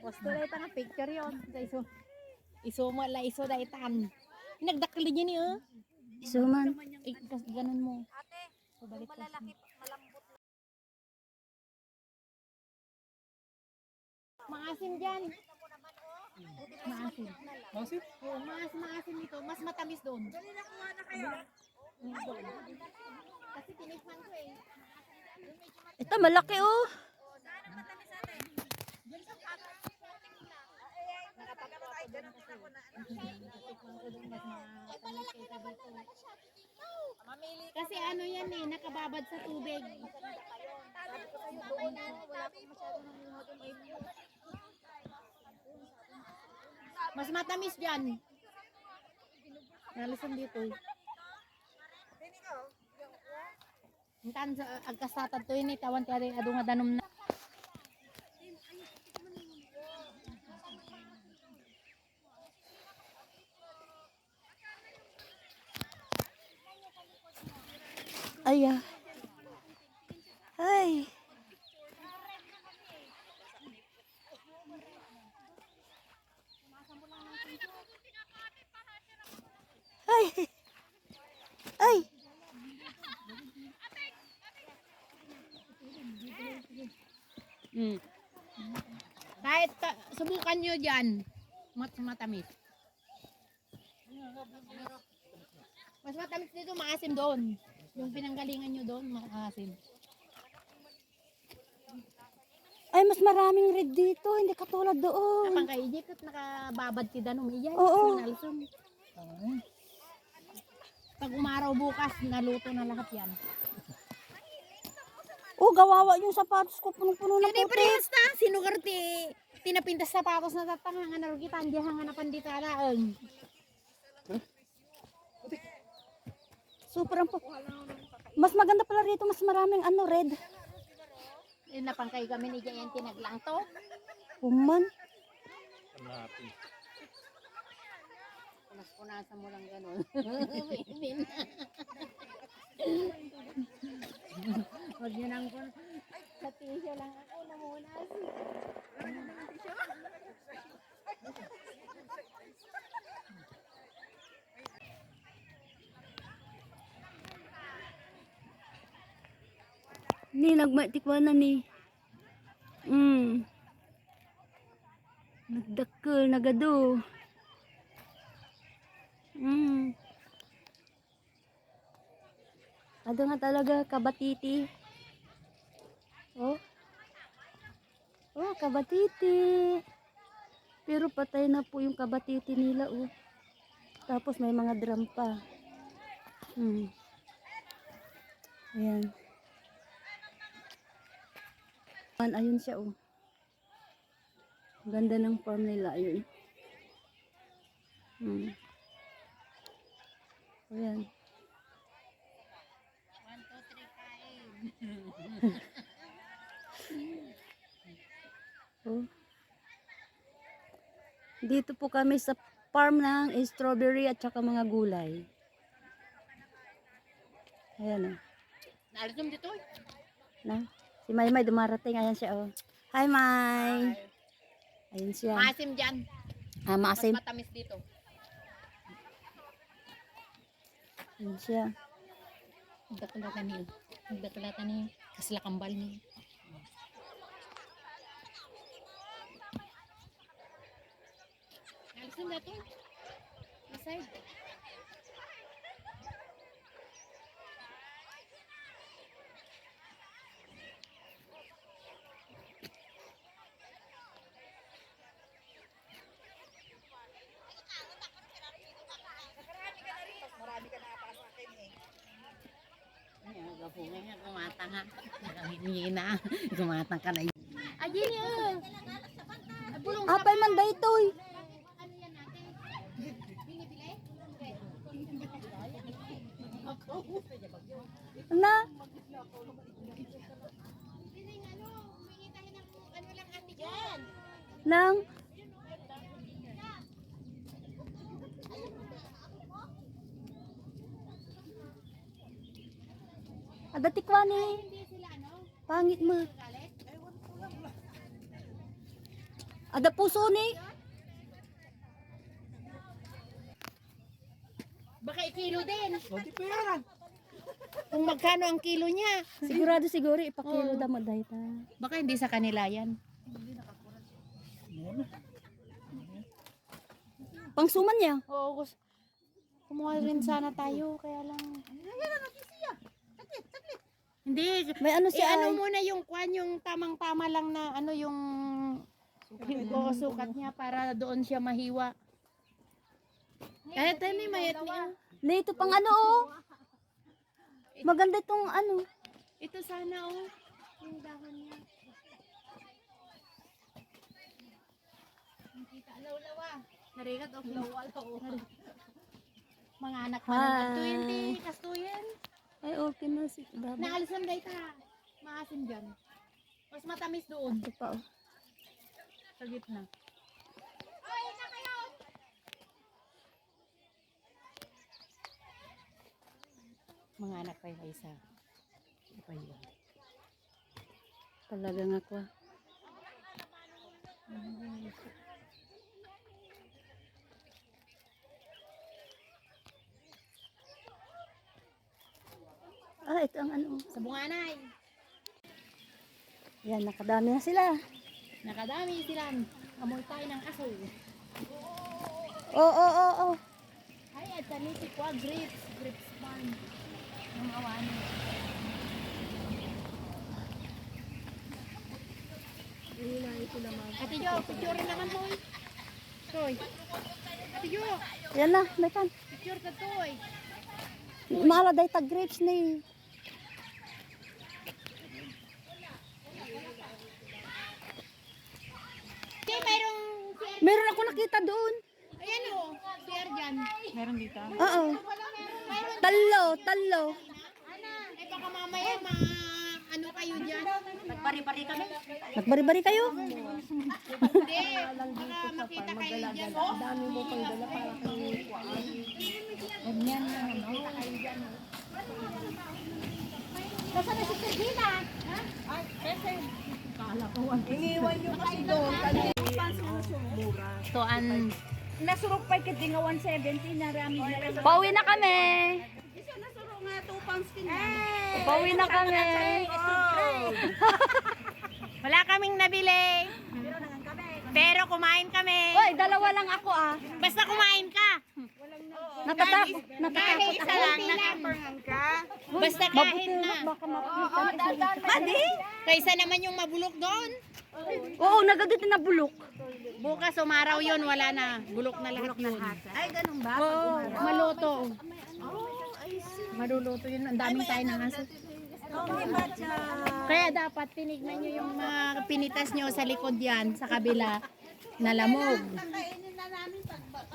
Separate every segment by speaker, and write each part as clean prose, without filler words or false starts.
Speaker 1: Wasto na itang picture yun. Iso mo la iso da itan. Nagdakli niya niyo.
Speaker 2: Isuman.
Speaker 1: Ganun mo.
Speaker 3: Ate,
Speaker 1: So, balik ko.
Speaker 3: malalaki, malambot.
Speaker 1: Maasim dyan. Maasim. Maasim? Oo, maasim ito. Mas matamis doon.
Speaker 3: Dali na kuha na kayo.
Speaker 1: Doon. Kasi tinikman ko eh.
Speaker 2: Ito malaki oh.
Speaker 3: Saan ang matamis ate? Diyan sa pato. Nakatawa ay ganun din ako na.
Speaker 1: Tinikman ko doon. Mas matamis kaysa dito. Kasi ano yan eh, nakababad sa tubig.
Speaker 3: Sabi ko sa'yo doon na wala akong masyado ng mga doon.
Speaker 1: Mas matamis dyan. Nalisan dito eh.
Speaker 3: Dini ko.
Speaker 1: Intan sa agkasatad to yun eh, tawan tiyari adunga danom na.
Speaker 2: Ay. Ay. Ay. Ay.
Speaker 1: Kahit subukan nyo dyan, matamis. Mas matamis dito, maasim doon. Yung pinanggalingan nyo doon, maasim.
Speaker 2: Ay, mas maraming red dito. Hindi katulad doon.
Speaker 1: Kapag kaijik at nakababad si danom, iyan.
Speaker 2: Oo.
Speaker 1: Sinalsong. Pag umaraw bukas, naluto na lahat yan.
Speaker 2: Oh, gawawa yung sapatos ko. Punong-puno na
Speaker 1: Hindi
Speaker 2: puti.
Speaker 1: parehas na. Sinugar tinapintas sa patos na tatangan. Narugitan, di hangan na pandita alaang.
Speaker 2: Super ang mas maganda pala rito. Mas maraming ano, red.
Speaker 1: Napangkay kami ni Jayan tinaglang to.
Speaker 2: Human.
Speaker 1: Punas-punasan mo lang gano'n. Huwag nyo nang sa tisyo lang ako namunas.
Speaker 2: Ni, nagmatikwa na ni. Nagdakkel, nagado. Ado nga talaga, kabatiti. Oh. Oh, kabatiti. Pero patay na po yung kabatiti nila, oh. Tapos may mga drum pa. Ayan. Ayun siya, oh. Ang ganda ng farm nila, ayun. Ayan.
Speaker 1: 1, 2, 3, kain.
Speaker 2: Oh. Dito po kami sa farm ng strawberry at saka mga gulay. Ayan, oh.
Speaker 1: Nalisum dito eh.
Speaker 2: Na, si Maymay dumarating. Ayan siya, oh. Hi, May. Ayan siya.
Speaker 1: Maasim dyan.
Speaker 2: Ah,
Speaker 1: Mas
Speaker 2: maasim.
Speaker 1: matamis dito.
Speaker 2: Ayan siya.
Speaker 1: Nagdakulatan niyo. Nagdakulatan niyo. Kaslakambal niyo. Nalisum dito. Aside.
Speaker 3: Marami ka na pa sa akin eh.
Speaker 1: Ayan, gapungay nga kumatang ha. Nakahingi na. Kumatang ka na. Ajin niyo.
Speaker 2: Apay man daytoy.
Speaker 1: Ano yan natin? Binibili?
Speaker 2: Na,
Speaker 1: Hindi ano, humingi tayo ng ano lang ate dyan.
Speaker 2: nang adatikwa ni.
Speaker 1: Hindi sila ano,
Speaker 2: Pangit mo.
Speaker 1: galit.
Speaker 2: Ada puso ni.
Speaker 1: Baka ikilo din.
Speaker 3: O, di pera.
Speaker 1: Kung magkano ang kilo niya.
Speaker 2: Sigurado siguro ipakilo da maday ta.
Speaker 1: Baka hindi sa kanila yan.
Speaker 2: Pangsuman niya.
Speaker 1: Oo, kumuha rin sana tayo. Kaya lang. Hindi.
Speaker 2: May ano siya
Speaker 1: ano
Speaker 2: ay.
Speaker 1: muna yung kwan, yung tamang-tama lang na ano yung sukat niya para doon siya mahiwa. Kahit ano mayat niya.
Speaker 2: Dito pang ano oh. Maganda itong ano.
Speaker 1: Ito sana oh. Yung dahon niya. Nakita law-lawa. Narigat o law-law. Mga anak pa
Speaker 2: Hi.
Speaker 1: ng 20 kastuyan.
Speaker 2: Ay okay na si Baba.
Speaker 1: Naalisan day ta. Maasim dyan. Mas matamis doon.
Speaker 2: Ito pa oh.
Speaker 1: Sa gitna. Mga anak pa yung isa. Ito pa yun.
Speaker 2: Talagang ako ah. Ah, ito ang ano.
Speaker 1: Sa bunganay.
Speaker 2: Yan, nakadami na sila.
Speaker 1: Nakadami sila. Amoy tayo ng aso.
Speaker 2: Oo.
Speaker 1: Ay, at tani si Kwa grapes. Grapes farm. Ng awano. Ate Jo, picture naman to eh. Toy. Ate Jo,
Speaker 2: Yan na, may kan.
Speaker 1: picture ka to eh.
Speaker 2: Mahala day tag grapes ni.
Speaker 1: Okay, mayroong
Speaker 2: Meron ako nakita doon.
Speaker 1: ayan o, share dyan. Meron dito?
Speaker 2: Oo.
Speaker 1: Mayroon.
Speaker 2: Talo.
Speaker 1: Eh baka mamaya ano kayo dyan? Nagpari-pari kami?
Speaker 2: Nagbari-bari kayo?
Speaker 1: Hindi, baka makita kayo dyan. Oh, dami mo pang dala para kayo. Ganyan na, no? Kayo dyan. Basta na si Sergina. Ha? Ay, kasi. Kala ko.
Speaker 3: Iniwan nyo kasi doon.
Speaker 1: So,
Speaker 3: Nasurok pa kit nga 170 na rami na.
Speaker 2: Pauwi na kami.
Speaker 3: Isa nasurok nga 2 pounds kin.
Speaker 2: Pauwi na kami.
Speaker 1: wala kaming nabili. Pero kumain kami.
Speaker 2: Hoy, dalawa lang ako ah.
Speaker 1: Basta kumain ka.
Speaker 2: Natatakot
Speaker 1: Kahit isa
Speaker 2: ako.
Speaker 1: lang. Basta kahit na.
Speaker 2: Baka makita.
Speaker 1: Adi? Kaysa naman yung mabulok doon.
Speaker 2: Oo, nagadit na bulok.
Speaker 1: Bukas umaraw yun, wala na. Bulok na lahat yun.
Speaker 3: Ay, ganun ba?
Speaker 1: Oo, maluto. Maluluto yun. Ang daming tayo ng aso. Kaya dapat tinignan nyo yung mga pinitas nyo sa likod yan, sa kabila. Nalamog.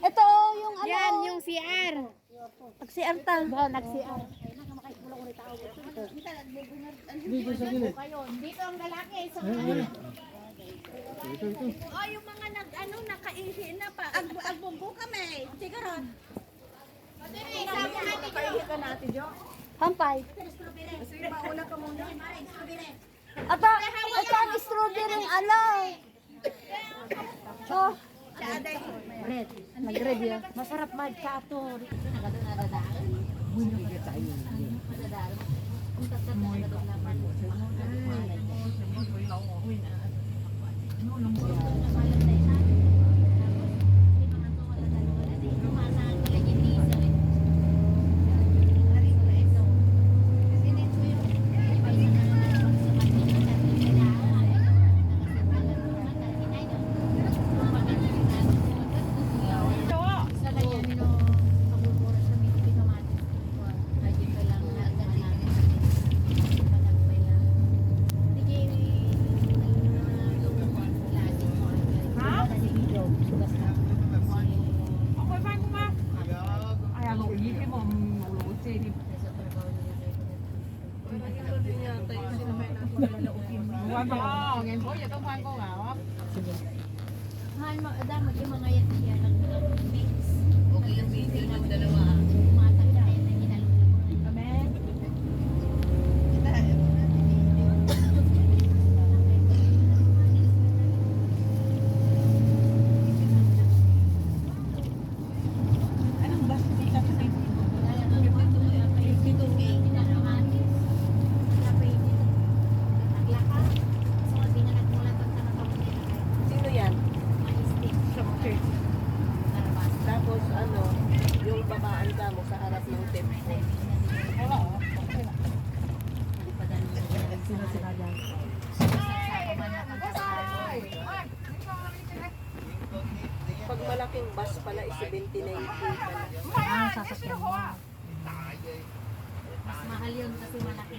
Speaker 2: Ito oh, yung ano.
Speaker 1: Yan, yung CR.
Speaker 2: Pag-CR ta.
Speaker 1: Ba, nag-CR. Dito ang lalaki. Sa
Speaker 3: Oh, yung mga nakaihi na pa. Agbumbu kami. Sige ron. Nakaihi ka natin, Jo.
Speaker 2: Hampay.
Speaker 3: Sige, mauna ka muna.
Speaker 2: Ito ang strawberry ano. Oh,
Speaker 1: red.
Speaker 2: nag-red yan.
Speaker 1: Masarap magkato. Mahal mo, dami yung mga yan mix. Okay yung baby ng dalawa. Matang na yan na ginalulungan. Amen.
Speaker 3: babaan ka mo sa harap ng temple. Wala, pag malaking bus pala, is 79 pala.
Speaker 2: Ah, sasakyan mo.
Speaker 1: Mas mahal yun kasi malaki.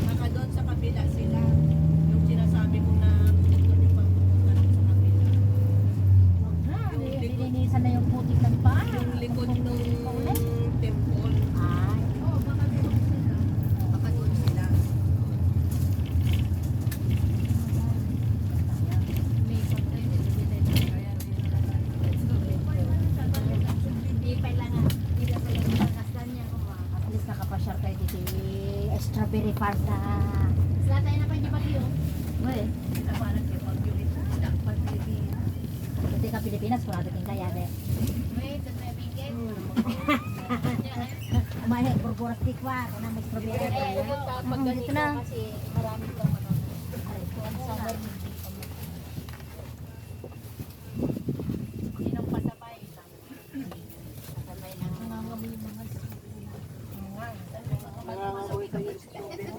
Speaker 3: Baka doon sa kabila sila. Yung sinasabi mo na doon yung pagpupunta sa kabila.
Speaker 1: Nilinisan na yung putik ng paa.
Speaker 3: Yung likod ng temple.
Speaker 1: Ay, oo, baka doon sila.
Speaker 3: Baka doon sila.
Speaker 1: May pagkain hindi pa lang hindi pa lang nakaslan niya kung
Speaker 2: At least nakapasyar tayo dito. Strawberry farm na.
Speaker 1: sila tayo na pa hindi bagyo.
Speaker 2: Uy,
Speaker 3: Parang kay Pag-Unit. Dapat Pilipinas.
Speaker 2: hindi ka Pilipinas, wala dating kaya de.
Speaker 1: Wait, doon tayo bingkit.
Speaker 2: Umahe, burburas tikwa, kung na may strawberry. Dito na.
Speaker 1: Kasi marami kang ano. Kung summer sinong pasabay? Pasabay ng nangangamoy yung mga
Speaker 3: Nangangamoy kayo sa strawberry.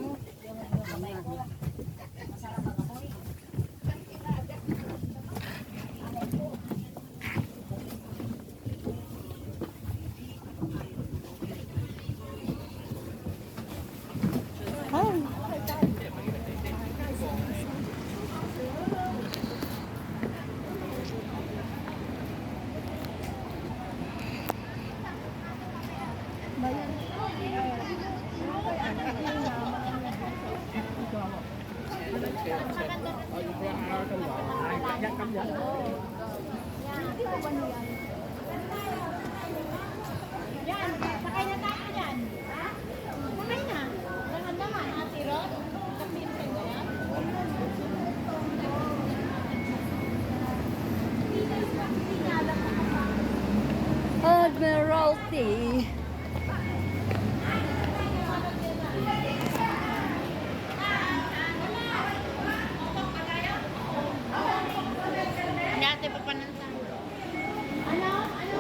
Speaker 1: Yan, sakay na tayo dyan. Sakay na. Dahan naman, Ate Rod. Kapinsan ko yan.
Speaker 2: Admiralty.
Speaker 1: Hindi ate papanansan. Ano? Ano?